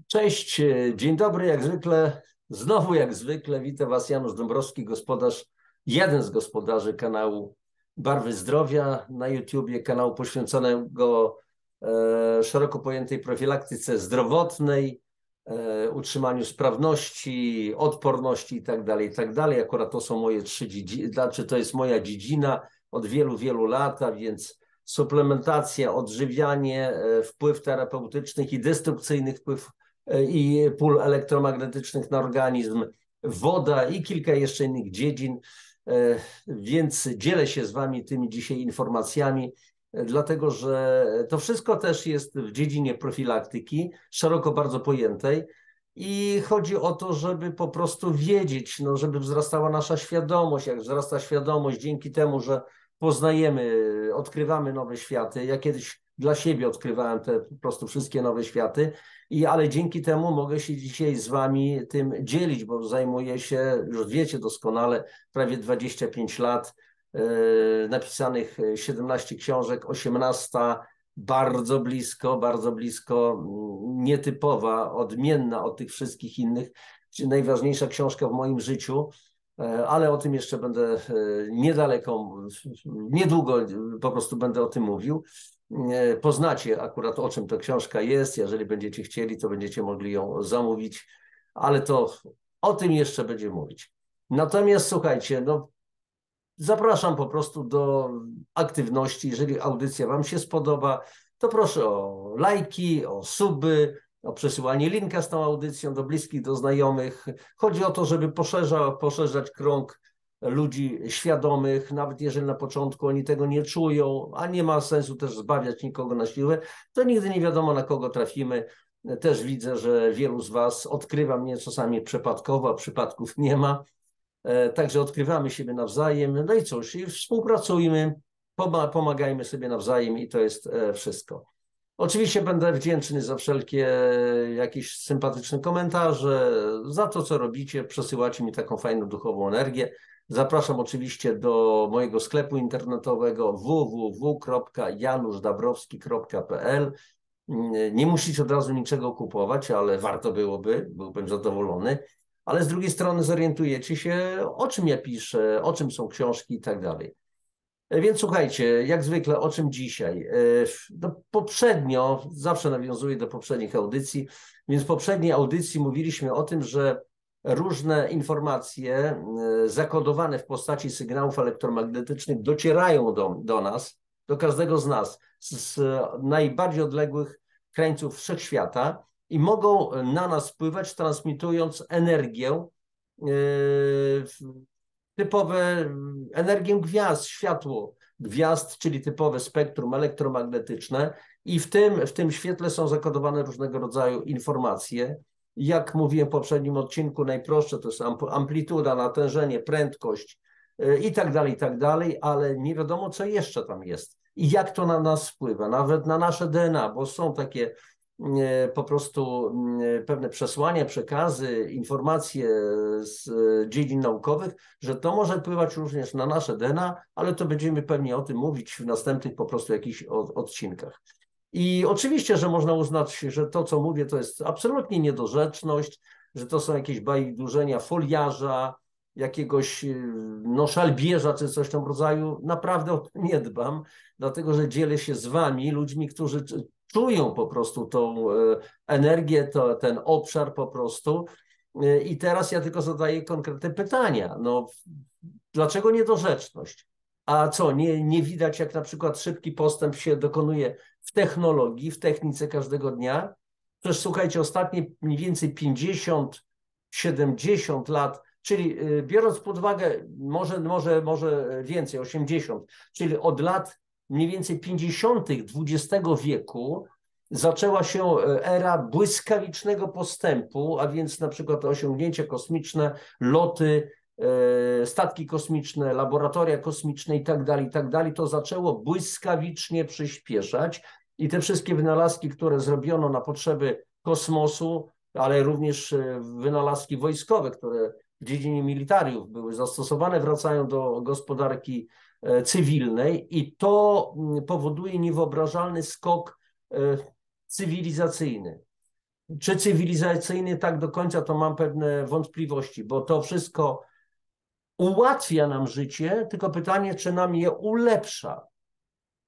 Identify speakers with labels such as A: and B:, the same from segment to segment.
A: Cześć, dzień dobry, jak zwykle, znowu jak zwykle, witam Was Janusz Dąbrowski, gospodarz, jeden z gospodarzy kanału Barwy Zdrowia na YouTubie, kanału poświęconego szeroko pojętej profilaktyce zdrowotnej, utrzymaniu sprawności, odporności itd., itd. Akurat to są moje trzy dziedziny, znaczy to jest moja dziedzina od wielu, wielu lat, a więc suplementacja, odżywianie, wpływ terapeutycznych i destrukcyjnych wpływ i pól elektromagnetycznych na organizm, woda i kilka jeszcze innych dziedzin, więc dzielę się z Wami tymi dzisiaj informacjami, dlatego że to wszystko też jest w dziedzinie profilaktyki, szeroko bardzo pojętej i chodzi o to, żeby po prostu wiedzieć, no, żeby wzrastała nasza świadomość, jak wzrasta świadomość dzięki temu, że poznajemy, odkrywamy nowe światy. Ja kiedyś dla siebie odkrywałem te po prostu wszystkie nowe światy, ale dzięki temu mogę się dzisiaj z Wami tym dzielić, bo zajmuję się, już wiecie doskonale, prawie 25 lat, napisanych 17 książek, 18 bardzo blisko, nietypowa, odmienna od tych wszystkich innych, czyli najważniejsza książka w moim życiu. Ale o tym jeszcze będę niedługo po prostu będę o tym mówił. Poznacie akurat, o czym ta książka jest. Jeżeli będziecie chcieli, to będziecie mogli ją zamówić, ale to o tym jeszcze będziemy mówić. Natomiast słuchajcie, no, zapraszam po prostu do aktywności. Jeżeli audycja Wam się spodoba, to proszę o lajki, o suby, o przesyłanie linka z tą audycją do bliskich, do znajomych. Chodzi o to, żeby poszerzać krąg ludzi świadomych, nawet jeżeli na początku oni tego nie czują, a nie ma sensu też zbawiać nikogo na siłę, to nigdy nie wiadomo, na kogo trafimy. Też widzę, że wielu z Was odkrywa mnie czasami przypadkowo, a przypadków nie ma. Także odkrywamy siebie nawzajem. No i cóż, i współpracujmy, pomagajmy sobie nawzajem i to jest wszystko. Oczywiście będę wdzięczny za wszelkie jakieś sympatyczne komentarze, za to, co robicie, przesyłacie mi taką fajną duchową energię. Zapraszam oczywiście do mojego sklepu internetowego www.januszdabrowski.pl. Nie musicie od razu niczego kupować, ale warto byłbym zadowolony. Ale z drugiej strony zorientujecie się, o czym ja piszę, o czym są książki i tak dalej. Więc słuchajcie, jak zwykle, o czym dzisiaj? Poprzednio, zawsze nawiązuję do poprzednich audycji, więc w poprzedniej audycji mówiliśmy o tym, że różne informacje zakodowane w postaci sygnałów elektromagnetycznych docierają do nas, do każdego z nas, z najbardziej odległych krańców wszechświata i mogą na nas wpływać, transmitując energię, energię gwiazd, światło gwiazd, czyli typowe spektrum elektromagnetyczne i w tym świetle są zakodowane różnego rodzaju informacje. Jak mówiłem w poprzednim odcinku, najprostsze to jest amplituda, natężenie, prędkość i tak dalej, ale nie wiadomo, co jeszcze tam jest i jak to na nas wpływa, nawet na nasze DNA, bo są takie po prostu pewne przesłania, przekazy, informacje z dziedzin naukowych, że to może wpływać również na nasze DNA, ale to będziemy pewnie o tym mówić w następnych po prostu jakichś odcinkach. I oczywiście, że można uznać, że to, co mówię, to jest absolutnie niedorzeczność, że to są jakieś bajdurzenia foliarza, jakiegoś szalbierza czy coś w tym rodzaju. Naprawdę o to nie dbam, dlatego że dzielę się z Wami, ludźmi, którzy czują po prostu tą energię, ten obszar po prostu. I teraz ja tylko zadaję konkretne pytania. No, dlaczego niedorzeczność? A co, nie widać, jak na przykład szybki postęp się dokonuje w technologii, w technice każdego dnia? Przecież słuchajcie, ostatnie mniej więcej 50-70 lat, czyli biorąc pod uwagę może więcej, 80, czyli od lat mniej więcej 50. XX wieku zaczęła się era błyskawicznego postępu, a więc na przykład osiągnięcia kosmiczne, loty, statki kosmiczne, laboratoria kosmiczne i tak dalej, to zaczęło błyskawicznie przyspieszać i te wszystkie wynalazki, które zrobiono na potrzeby kosmosu, ale również wynalazki wojskowe, które w dziedzinie militariów były zastosowane, wracają do gospodarki cywilnej i to powoduje niewyobrażalny skok cywilizacyjny. czy cywilizacyjny, tak do końca to mam pewne wątpliwości, bo to wszystko ułatwia nam życie, tylko pytanie, czy nam je ulepsza.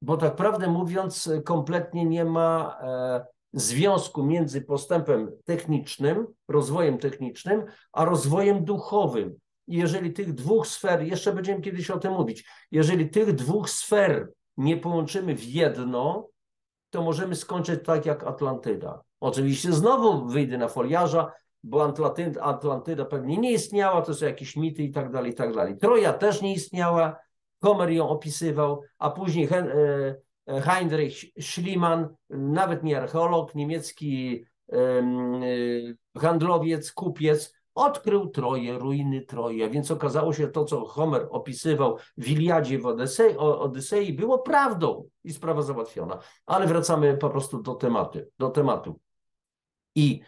A: Bo tak prawdę mówiąc, kompletnie nie ma związku między postępem technicznym, rozwojem technicznym, a rozwojem duchowym. I jeżeli tych dwóch sfer, jeszcze będziemy kiedyś o tym mówić, jeżeli tych dwóch sfer nie połączymy w jedno, to możemy skończyć tak jak Atlantyda. Oczywiście znowu wyjdę na foliarza, bo Atlantyda pewnie nie istniała, to są jakieś mity i tak dalej, i tak dalej. Troja też nie istniała, Homer ją opisywał, a później Heinrich Schliemann, nawet nie archeolog, niemiecki handlowiec, kupiec, odkrył Troję, ruiny Troi, a więc okazało się to, co Homer opisywał w Iliadzie, w Odysei, było prawdą i sprawa załatwiona. Ale wracamy po prostu do tematu. I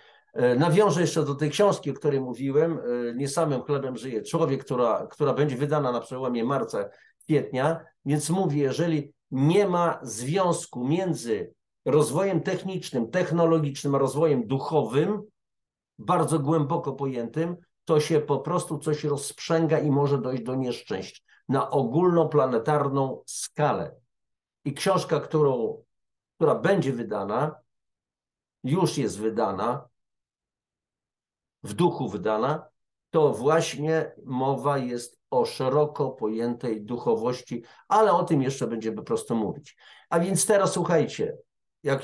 A: nawiążę jeszcze do tej książki, o której mówiłem, Nie samym chlebem żyje człowiek, która będzie wydana na przełomie marca, kwietnia, więc mówię, jeżeli nie ma związku między rozwojem technicznym, technologicznym, a rozwojem duchowym, bardzo głęboko pojętym, to się po prostu coś rozprzęga i może dojść do nieszczęść na ogólnoplanetarną skalę. I książka, która będzie wydana, już jest wydana, w duchu wydana, to właśnie mowa jest o szeroko pojętej duchowości, ale o tym jeszcze będziemy po prostu mówić. A więc teraz słuchajcie,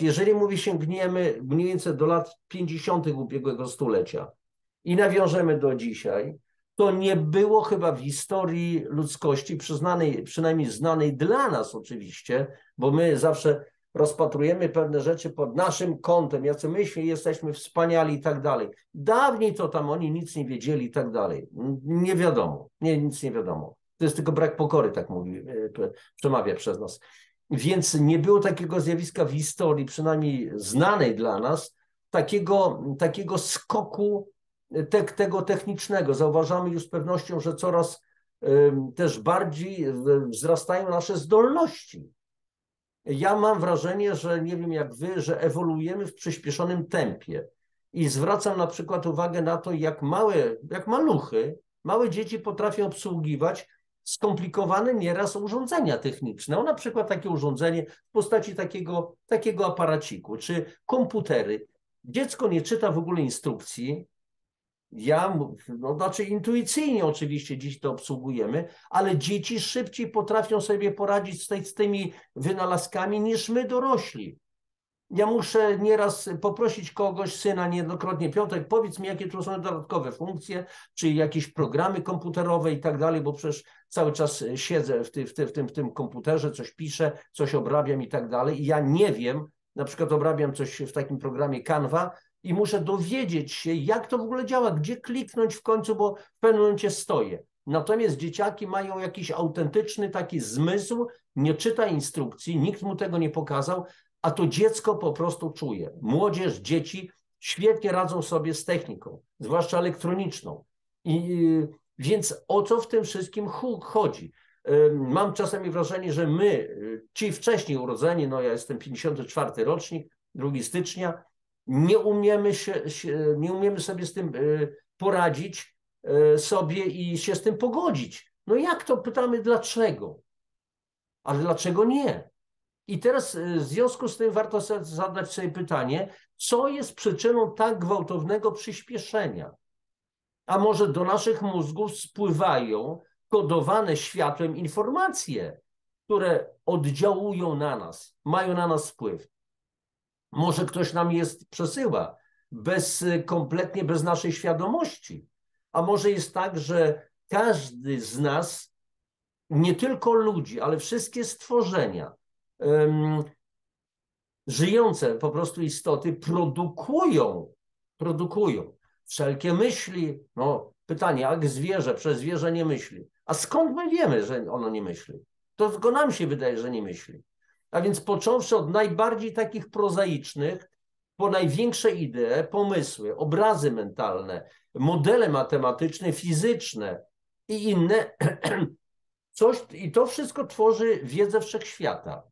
A: jeżeli sięgniemy mniej więcej do lat 50. ubiegłego stulecia i nawiążemy do dzisiaj, to nie było chyba w historii ludzkości, przynajmniej znanej dla nas oczywiście, bo my zawsze rozpatrujemy pewne rzeczy pod naszym kątem, jacy my jesteśmy wspaniali i tak dalej. Dawniej to tam oni nic nie wiedzieli i tak dalej. Nie wiadomo, nic nie wiadomo. To jest tylko brak pokory, tak mówi, przemawia przez nas. Więc nie było takiego zjawiska w historii, przynajmniej znanej dla nas, takiego skoku tego technicznego. Zauważamy już z pewnością, że coraz też bardziej wzrastają nasze zdolności. Ja mam wrażenie, że nie wiem jak wy, że ewoluujemy w przyspieszonym tempie. I zwracam na przykład uwagę na to, jak maluchy, małe dzieci potrafią obsługiwać skomplikowane nieraz urządzenia techniczne. No, na przykład takie urządzenie w postaci takiego aparaciku, czy komputery. Dziecko nie czyta w ogóle instrukcji. Znaczy intuicyjnie oczywiście dziś to obsługujemy, ale dzieci szybciej potrafią sobie poradzić z tymi wynalazkami niż my dorośli. Ja muszę nieraz poprosić kogoś, syna niejednokrotnie, Piotrek, powiedz mi, jakie tu są dodatkowe funkcje, czy jakieś programy komputerowe i tak dalej, bo przecież cały czas siedzę w tym komputerze, coś piszę, coś obrabiam i tak dalej i ja nie wiem, na przykład obrabiam coś w takim programie Canva i muszę dowiedzieć się, jak to w ogóle działa, gdzie kliknąć w końcu, bo w pewnym momencie stoję. Natomiast dzieciaki mają jakiś autentyczny taki zmysł, nie czyta instrukcji, nikt mu tego nie pokazał, a to dziecko po prostu czuje. Młodzież, dzieci świetnie radzą sobie z techniką, zwłaszcza elektroniczną. Więc o co w tym wszystkim chodzi? Mam czasami wrażenie, że my, ci wcześniej urodzeni, ja jestem 54 rocznik, 2 stycznia, nie umiemy sobie z tym poradzić sobie i się z tym pogodzić. No jak to? Pytamy dlaczego? Ale dlaczego nie? I teraz w związku z tym warto zadać sobie pytanie, co jest przyczyną tak gwałtownego przyspieszenia? A może do naszych mózgów spływają kodowane światłem informacje, które oddziałują na nas, mają na nas wpływ. Może ktoś nam je przesyła kompletnie bez naszej świadomości. A może jest tak, że każdy z nas, nie tylko ludzi, ale wszystkie stworzenia, żyjące po prostu istoty produkują wszelkie myśli. Pytanie, jak zwierzę, przez zwierzę nie myśli. A skąd my wiemy, że ono nie myśli? To tylko nam się wydaje, że nie myśli. A więc począwszy od najbardziej takich prozaicznych, po największe idee, pomysły, obrazy mentalne, modele matematyczne, fizyczne i inne, i to wszystko tworzy wiedzę wszechświata.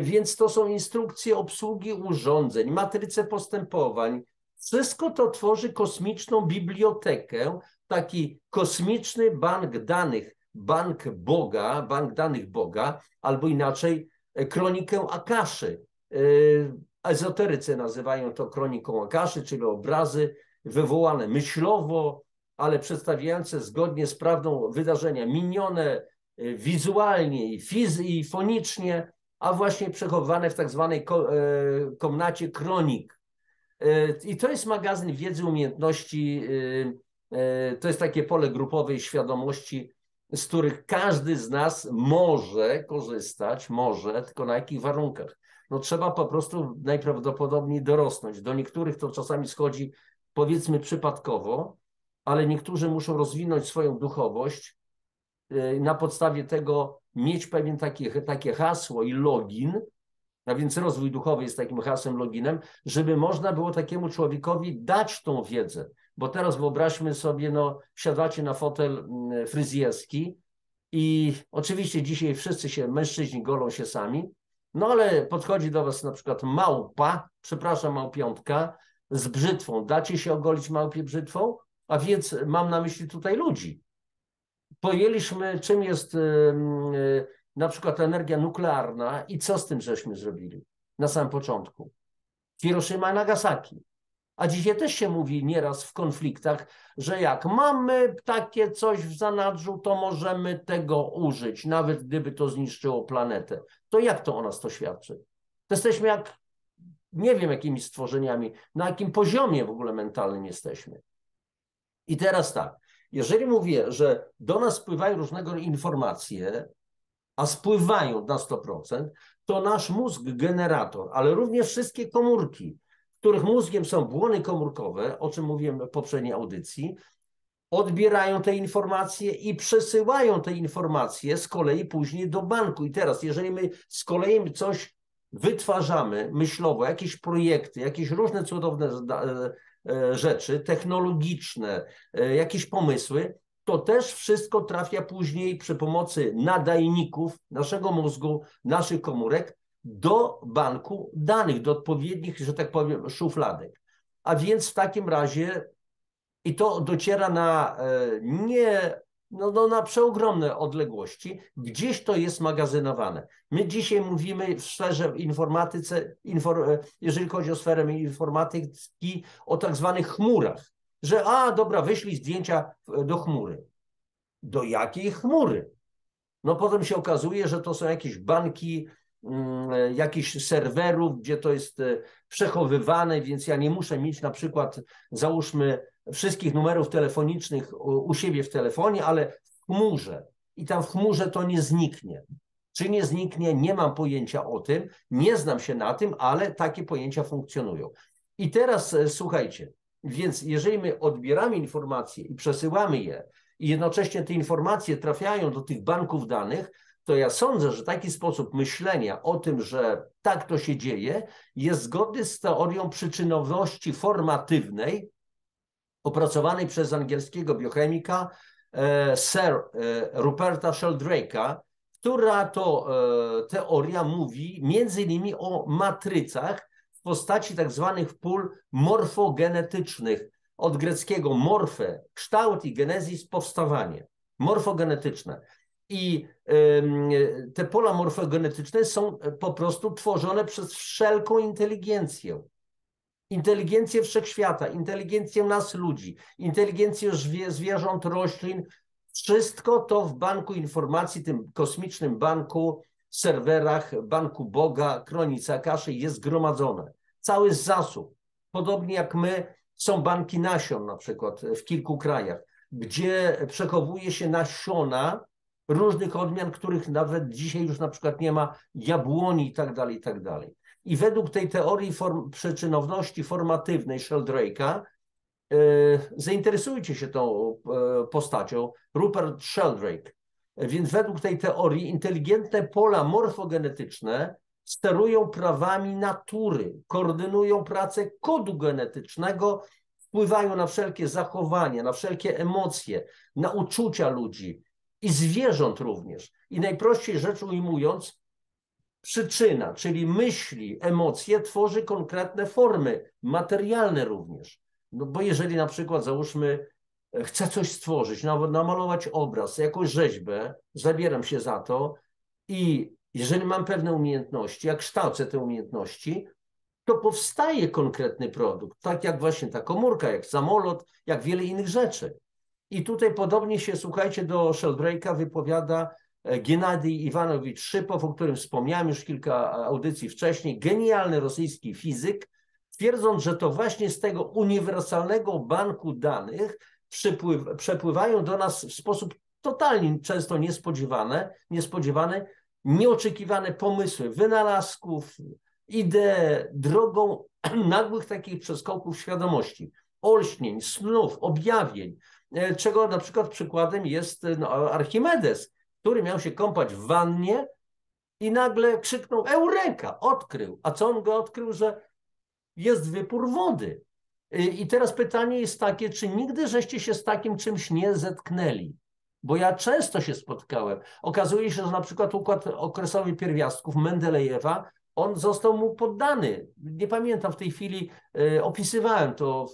A: Więc to są instrukcje obsługi urządzeń, matryce postępowań. Wszystko to tworzy kosmiczną bibliotekę, taki kosmiczny bank danych, bank Boga, bank danych Boga, albo inaczej kronikę Akaszy. Ezoterycy nazywają to kroniką Akaszy, czyli obrazy wywołane myślowo, ale przedstawiające zgodnie z prawdą wydarzenia minione wizualnie i fonicznie, a właśnie przechowywane w tak zwanej komnacie kronik. I to jest magazyn wiedzy, umiejętności, to jest takie pole grupowej świadomości, z których każdy z nas może korzystać, tylko na jakich warunkach? No trzeba po prostu najprawdopodobniej dorosnąć. Do niektórych to czasami schodzi, powiedzmy, przypadkowo, ale niektórzy muszą rozwinąć swoją duchowość, na podstawie tego mieć pewien takie hasło i login, a więc rozwój duchowy jest takim hasłem, loginem, żeby można było takiemu człowiekowi dać tą wiedzę. Bo teraz wyobraźmy sobie, no siadacie na fotel fryzjerski i oczywiście dzisiaj wszyscy mężczyźni golą się sami, no ale podchodzi do was na przykład małpa, przepraszam, małpiątka, z brzytwą. Dacie się ogolić małpie brzytwą? A więc mam na myśli tutaj ludzi. Pojęliśmy, czym jest na przykład energia nuklearna i co z tym żeśmy zrobili na samym początku. Hiroshima i Nagasaki. A dzisiaj też się mówi nieraz w konfliktach, że jak mamy takie coś w zanadrzu, to możemy tego użyć, nawet gdyby to zniszczyło planetę. To jak to o nas to świadczy? To jesteśmy jak, nie wiem jakimi stworzeniami, na jakim poziomie w ogóle mentalnym jesteśmy. I teraz tak, jeżeli mówię, że do nas spływają różnego rodzaju informacje, a spływają na 100%, to nasz mózg generator, ale również wszystkie komórki, których mózgiem są błony komórkowe, o czym mówiłem w poprzedniej audycji, odbierają te informacje i przesyłają te informacje z kolei później do banku. I teraz, jeżeli my z kolei coś wytwarzamy myślowo, jakieś projekty, jakieś różne cudowne rzeczy technologiczne, jakieś pomysły, to też wszystko trafia później przy pomocy nadajników naszego mózgu, naszych komórek do banku danych, do odpowiednich, że tak powiem, szufladek. A więc w takim razie i to dociera na na przeogromne odległości, gdzieś to jest magazynowane. My dzisiaj mówimy w sferze informatyce, jeżeli chodzi o sferę informatyki, o tak zwanych chmurach, że dobra, wyślij zdjęcia do chmury. Do jakiej chmury? No potem się okazuje, że to są jakieś banki, jakichś serwerów, gdzie to jest przechowywane, więc ja nie muszę mieć na przykład, załóżmy, wszystkich numerów telefonicznych u siebie w telefonie, ale w chmurze. I tam w chmurze to nie zniknie. Czy nie zniknie, nie mam pojęcia o tym, nie znam się na tym, ale takie pojęcia funkcjonują. I teraz słuchajcie, więc jeżeli my odbieramy informacje i przesyłamy je i jednocześnie te informacje trafiają do tych banków danych, to ja sądzę, że taki sposób myślenia o tym, że tak to się dzieje, jest zgodny z teorią przyczynowości formatywnej opracowanej przez angielskiego biochemika Sir Ruperta Sheldrake'a, która to teoria mówi między innymi o matrycach w postaci tak zwanych pól morfogenetycznych. Od greckiego morfe, kształt, i genezis, powstawanie. Morfogenetyczne. I te pola morfogenetyczne są po prostu tworzone przez wszelką inteligencję. Inteligencję wszechświata, inteligencję nas ludzi, inteligencję zwierząt, roślin. Wszystko to w banku informacji, tym kosmicznym banku, serwerach, banku Boga, kronice Akaszy jest zgromadzone. Cały zasób. Podobnie jak my, są banki nasion na przykład w kilku krajach, gdzie przechowuje się nasiona różnych odmian, których nawet dzisiaj już na przykład nie ma, jabłoni i tak dalej, i tak dalej. I według tej teorii przyczynowności formatywnej Sheldrake'a, zainteresujcie się tą postacią, Rupert Sheldrake. Więc według tej teorii inteligentne pola morfogenetyczne sterują prawami natury, koordynują pracę kodu genetycznego, wpływają na wszelkie zachowania, na wszelkie emocje, na uczucia ludzi i zwierząt również. I najprościej rzecz ujmując, przyczyna, czyli myśli, emocje, tworzy konkretne formy, materialne również. No bo jeżeli na przykład, załóżmy, chcę coś stworzyć, namalować obraz, jakąś rzeźbę, zabieram się za to i jeżeli mam pewne umiejętności, jak kształcę te umiejętności, to powstaje konkretny produkt, tak jak właśnie ta komórka, jak samolot, jak wiele innych rzeczy. I tutaj podobnie się, słuchajcie, do Sheldrake'a wypowiada Gennadij Iwanowicz Szypow, o którym wspomniałem już kilka audycji wcześniej, genialny rosyjski fizyk, twierdząc, że to właśnie z tego uniwersalnego banku danych przepływają do nas w sposób totalnie często niespodziewany, nieoczekiwane pomysły wynalazków, idee drogą nagłych takich przeskoków świadomości, olśnień, snów, objawień, czego na przykład przykładem jest Archimedes, który miał się kąpać w wannie i nagle krzyknął Eureka, odkrył. A co on go odkrył? Że jest wypór wody. I teraz pytanie jest takie, czy nigdy żeście się z takim czymś nie zetknęli? Bo ja często się spotkałem. Okazuje się, że na przykład układ okresowy pierwiastków Mendelejewa, on został mu poddany. Nie pamiętam w tej chwili, opisywałem to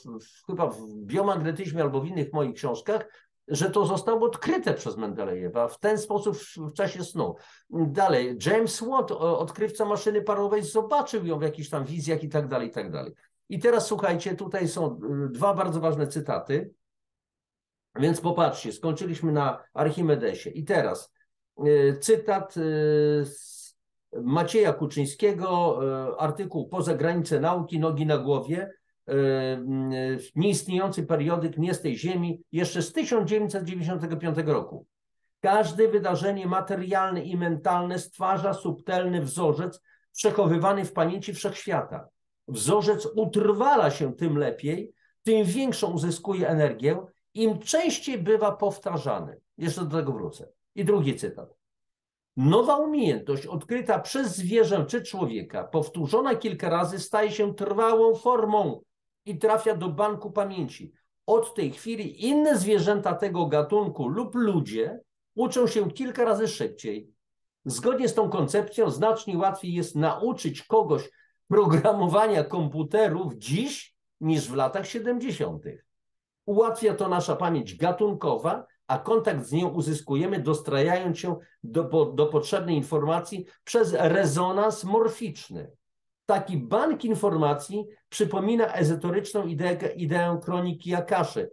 A: chyba w biomagnetyzmie albo w innych moich książkach, że to zostało odkryte przez Mendelejewa w ten sposób w czasie snu. Dalej, James Watt, odkrywca maszyny parowej, zobaczył ją w jakichś tam wizjach i tak dalej, i tak dalej. I teraz słuchajcie, tutaj są dwa bardzo ważne cytaty. Więc popatrzcie, skończyliśmy na Archimedesie. I teraz cytat z Macieja Kuczyńskiego, artykuł Poza granice nauki, nogi na głowie, nieistniejący periodyk nie z tej ziemi, jeszcze z 1995 roku. Każde wydarzenie materialne i mentalne stwarza subtelny wzorzec przechowywany w pamięci wszechświata. Wzorzec utrwala się tym lepiej, tym większą uzyskuje energię, im częściej bywa powtarzany. Jeszcze do tego wrócę. I drugi cytat. Nowa umiejętność odkryta przez zwierzę czy człowieka, powtórzona kilka razy, staje się trwałą formą i trafia do banku pamięci. Od tej chwili inne zwierzęta tego gatunku lub ludzie uczą się kilka razy szybciej. Zgodnie z tą koncepcją znacznie łatwiej jest nauczyć kogoś programowania komputerów dziś niż w latach 70. Ułatwia to nasza pamięć gatunkowa, a kontakt z nią uzyskujemy, dostrajając się do potrzebnej informacji przez rezonans morficzny. Taki bank informacji przypomina ezoteryczną ideę kroniki Akaszy,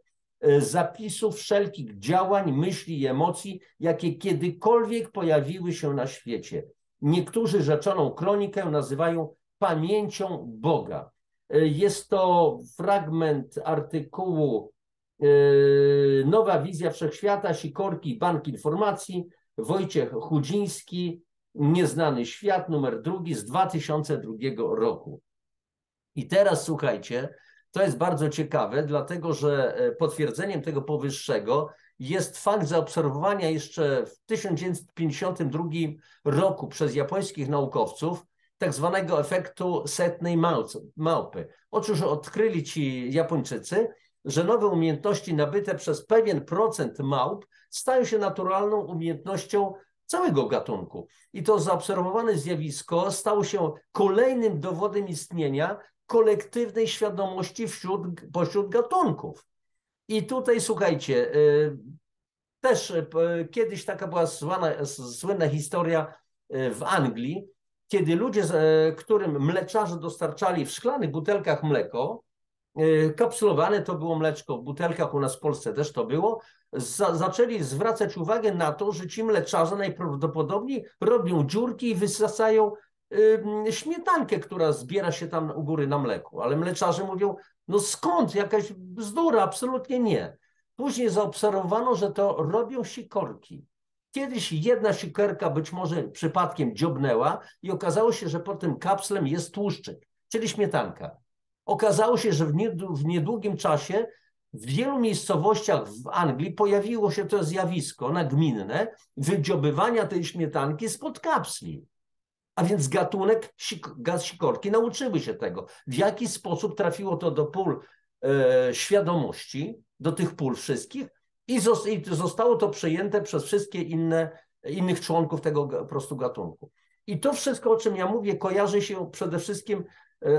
A: zapisów wszelkich działań, myśli i emocji, jakie kiedykolwiek pojawiły się na świecie. Niektórzy rzeczoną kronikę nazywają pamięcią Boga. Jest to fragment artykułu Nowa wizja wszechświata, Sikorki, Bank Informacji, Wojciech Chudziński, Nieznany świat, numer 2 z 2002 roku. I teraz słuchajcie, to jest bardzo ciekawe, dlatego że potwierdzeniem tego powyższego jest fakt zaobserwowania jeszcze w 1952 roku przez japońskich naukowców tak zwanego efektu setnej małpy. Otóż odkryli ci Japończycy, że nowe umiejętności nabyte przez pewien procent małp stają się naturalną umiejętnością całego gatunku. I to zaobserwowane zjawisko stało się kolejnym dowodem istnienia kolektywnej świadomości pośród gatunków. I tutaj słuchajcie, też kiedyś taka była słynna historia w Anglii, kiedy ludzie, którym mleczarze dostarczali w szklanych butelkach mleko, kapsulowane to było mleczko w butelkach, u nas w Polsce też to było, zaczęli zwracać uwagę na to, że ci mleczarze najprawdopodobniej robią dziurki i wysasają śmietankę, która zbiera się tam u góry na mleku. Ale mleczarze mówią, no skąd, jakaś bzdura, absolutnie nie. Później zaobserwowano, że to robią sikorki. Kiedyś jedna sikorka być może przypadkiem dziobnęła i okazało się, że pod tym kapslem jest tłuszczyk, czyli śmietanka. Okazało się, że w niedługim czasie w wielu miejscowościach w Anglii pojawiło się to zjawisko nagminne wydziobywania tej śmietanki spod kapsli. A więc gatunek sikorki nauczyły się tego. W jaki sposób trafiło to do pól świadomości, do tych pól wszystkich i zostało to przejęte przez wszystkie innych członków tego po prostu gatunku. I to wszystko, o czym ja mówię, kojarzy się przede wszystkim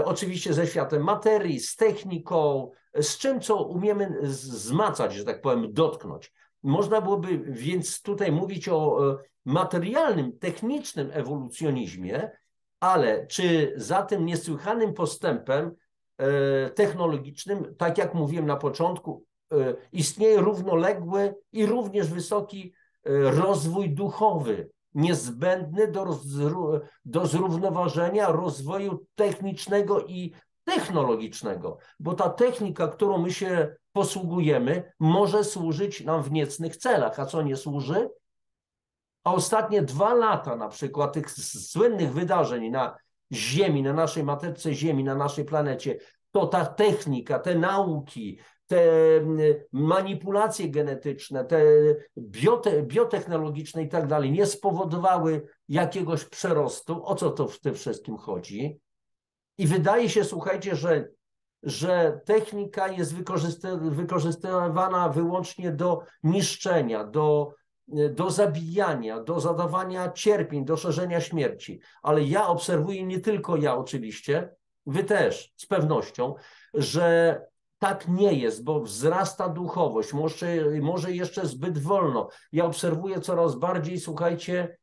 A: oczywiście ze światem materii, z techniką, z czym, co umiemy zmacać, że tak powiem, dotknąć. Można byłoby więc tutaj mówić o materialnym, technicznym ewolucjonizmie, ale czy za tym niesłychanym postępem technologicznym, tak jak mówiłem na początku, istnieje równoległy i również wysoki rozwój duchowy, niezbędny do zrównoważenia rozwoju technicznego i technologicznego, bo ta technika, którą my się posługujemy, może służyć nam w niecnych celach. A co nie służy? A ostatnie 2 lata na przykład tych słynnych wydarzeń na Ziemi, na naszej matce Ziemi, na naszej planecie, to ta technika, te nauki, te manipulacje genetyczne, te biotechnologiczne i tak dalej nie spowodowały jakiegoś przerostu. O co to w tym wszystkim chodzi? I wydaje się, słuchajcie, że technika jest wykorzystywana wyłącznie do niszczenia, do zabijania, do zadawania cierpień, do szerzenia śmierci. Ale ja obserwuję, nie tylko ja oczywiście, wy też z pewnością, że tak nie jest, bo wzrasta duchowość, może jeszcze zbyt wolno. Ja obserwuję coraz bardziej, słuchajcie,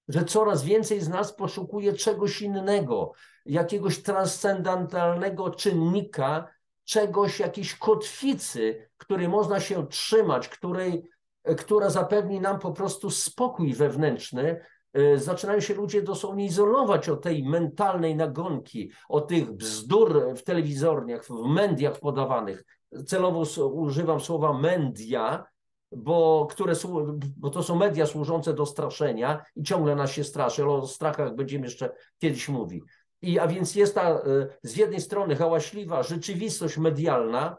A: że coraz więcej z nas poszukuje czegoś innego, jakiegoś transcendentalnego czynnika, czegoś, jakiejś kotwicy, której można się trzymać, która zapewni nam po prostu spokój wewnętrzny. Zaczynają się ludzie dosłownie izolować od tej mentalnej nagonki, od tych bzdur w telewizorniach, w mediach podawanych. Celowo używam słowa media, bo to są media służące do straszenia i ciągle nas się straszy, ale o strachach będziemy jeszcze kiedyś mówić. A więc jest ta z jednej strony hałaśliwa rzeczywistość medialna,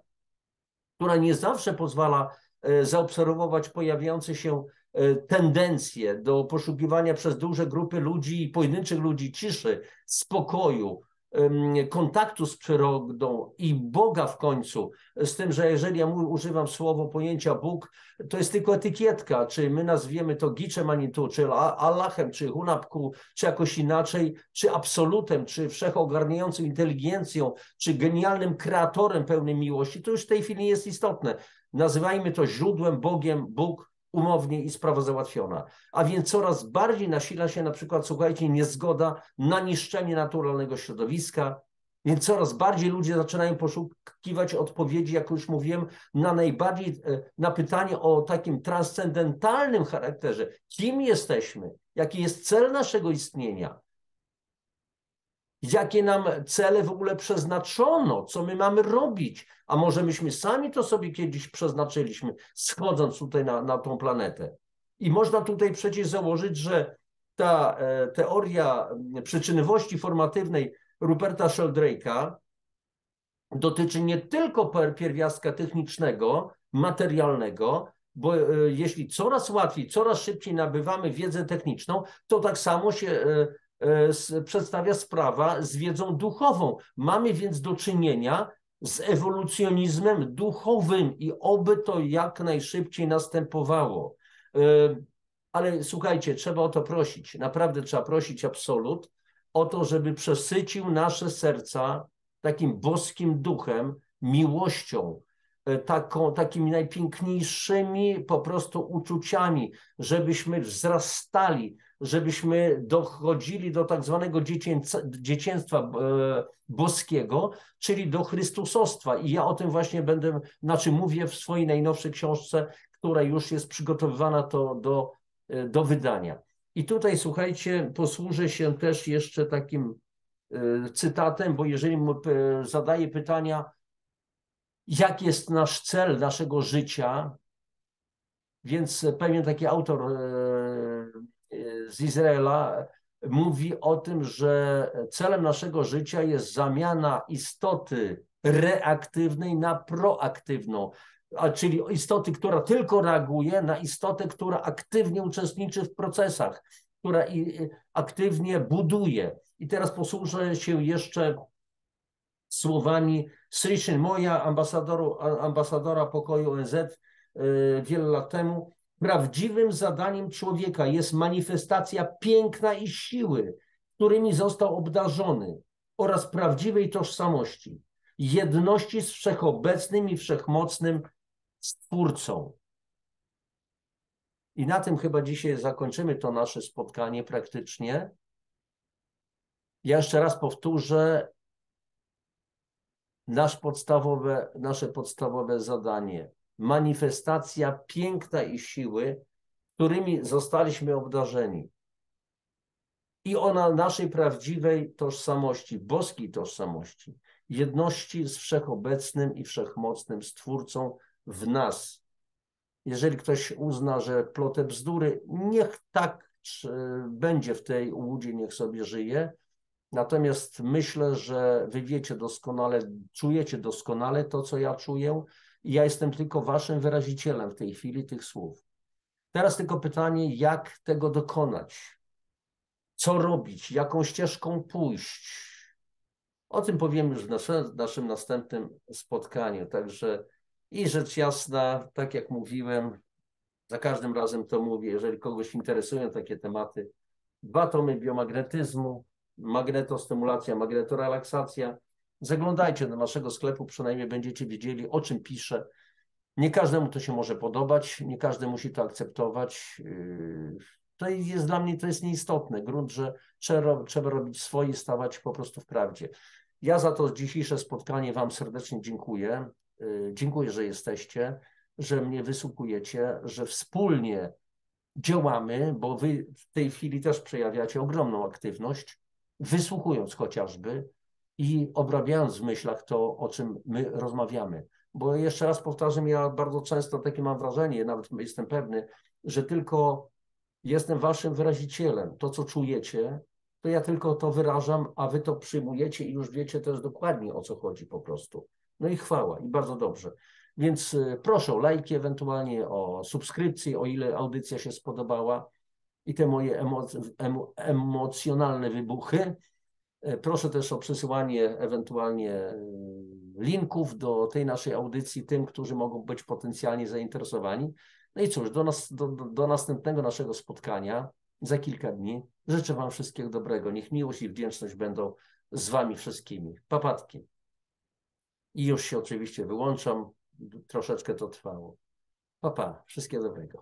A: która nie zawsze pozwala zaobserwować pojawiające się tendencje do poszukiwania przez duże grupy ludzi i pojedynczych ludzi ciszy, spokoju, kontaktu z przyrodą i Boga w końcu, z tym, że jeżeli ja używam pojęcia Bóg, to jest tylko etykietka, czy my nazwiemy to Gicze Manitu, czy Allahem, czy Hunapku, czy jakoś inaczej, czy absolutem, czy wszechogarniającą inteligencją, czy genialnym kreatorem pełnym miłości, to już w tej chwili nie jest istotne. Nazywajmy to źródłem, Bogiem, Bóg, umownie i sprawa załatwiona. A więc coraz bardziej nasila się na przykład, słuchajcie, niezgoda na niszczenie naturalnego środowiska, więc coraz bardziej ludzie zaczynają poszukiwać odpowiedzi, jak już mówiłem, na pytanie o takim transcendentalnym charakterze. Kim jesteśmy? Jaki jest cel naszego istnienia? Jakie nam cele w ogóle przeznaczono, co my mamy robić, a może myśmy sami to sobie kiedyś przeznaczyliśmy, schodząc tutaj na tą planetę. I można tutaj przecież założyć, że ta teoria przyczynowości formatywnej Ruperta Sheldrake'a dotyczy nie tylko pierwiastka technicznego, materialnego, bo jeśli coraz łatwiej, coraz szybciej nabywamy wiedzę techniczną, to tak samo się przedstawia sprawa z wiedzą duchową. Mamy więc do czynienia z ewolucjonizmem duchowym i oby to jak najszybciej następowało. Ale słuchajcie, trzeba o to prosić. Naprawdę trzeba prosić absolut o to, żeby przesycił nasze serca takim boskim duchem, miłością, takimi najpiękniejszymi po prostu uczuciami, żebyśmy wzrastali, żebyśmy dochodzili do tak zwanego dzieciństwa boskiego, czyli do Chrystusostwa. I ja o tym właśnie mówię w swojej najnowszej książce, która już jest przygotowywana do wydania. I tutaj, słuchajcie, posłużę się też jeszcze takim cytatem, bo jeżeli zadaję pytania, jaki jest nasz cel naszego życia, więc pewien taki autor z Izraela mówi o tym, że celem naszego życia jest zamiana istoty reaktywnej na proaktywną, czyli istoty, która tylko reaguje, na istotę, która aktywnie uczestniczy w procesach, która aktywnie buduje. I teraz posłużę się jeszcze słowami Sri Chinmoya, ambasadora pokoju ONZ wiele lat temu. Prawdziwym zadaniem człowieka jest manifestacja piękna i siły, którymi został obdarzony, oraz prawdziwej tożsamości, jedności z wszechobecnym i wszechmocnym Stwórcą. I na tym chyba dzisiaj zakończymy to nasze spotkanie praktycznie. Ja jeszcze raz powtórzę nasze podstawowe zadanie. Manifestacja piękna i siły, którymi zostaliśmy obdarzeni. I ona naszej prawdziwej tożsamości, boskiej tożsamości, jedności z wszechobecnym i wszechmocnym Stwórcą w nas. Jeżeli ktoś uzna, że plotę bzdury, niech tak będzie w tej ułudzie, niech sobie żyje. Natomiast myślę, że wy wiecie doskonale, czujecie doskonale to, co ja czuję, i ja jestem tylko waszym wyrazicielem w tej chwili tych słów. Teraz tylko pytanie, jak tego dokonać? Co robić? Jaką ścieżką pójść? O tym powiem już w naszym następnym spotkaniu. Także i rzecz jasna, tak jak mówiłem, za każdym razem to mówię, jeżeli kogoś interesują takie tematy, 2 tomy biomagnetyzmu, magnetostymulacja, magnetorelaksacja. Zaglądajcie do naszego sklepu, przynajmniej będziecie wiedzieli, o czym piszę. Nie każdemu to się może podobać, nie każdy musi to akceptować. To jest dla mnie, to jest nieistotne. Grunt, że trzeba robić swoje, stawać po prostu w prawdzie. Ja za to dzisiejsze spotkanie wam serdecznie dziękuję. Dziękuję, że jesteście, że mnie wysłuchujecie, że wspólnie działamy, bo wy w tej chwili też przejawiacie ogromną aktywność, wysłuchując chociażby i obrabiając w myślach to, o czym my rozmawiamy. Bo jeszcze raz powtarzam, ja bardzo często takie mam wrażenie, nawet jestem pewny, że tylko jestem waszym wyrazicielem. To, co czujecie, to ja tylko to wyrażam, a wy to przyjmujecie i już wiecie też dokładnie, o co chodzi po prostu. No i chwała, i bardzo dobrze. Więc proszę o lajki, ewentualnie o subskrypcję, o ile audycja się spodobała i te moje emocjonalne wybuchy. Proszę też o przesyłanie ewentualnie linków do tej naszej audycji tym, którzy mogą być potencjalnie zainteresowani. No i cóż, do następnego naszego spotkania za kilka dni. Życzę wam wszystkiego dobrego. Niech miłość i wdzięczność będą z wami wszystkimi. Papatki. I już się oczywiście wyłączam. Troszeczkę to trwało. Pa, pa. Wszystkiego dobrego.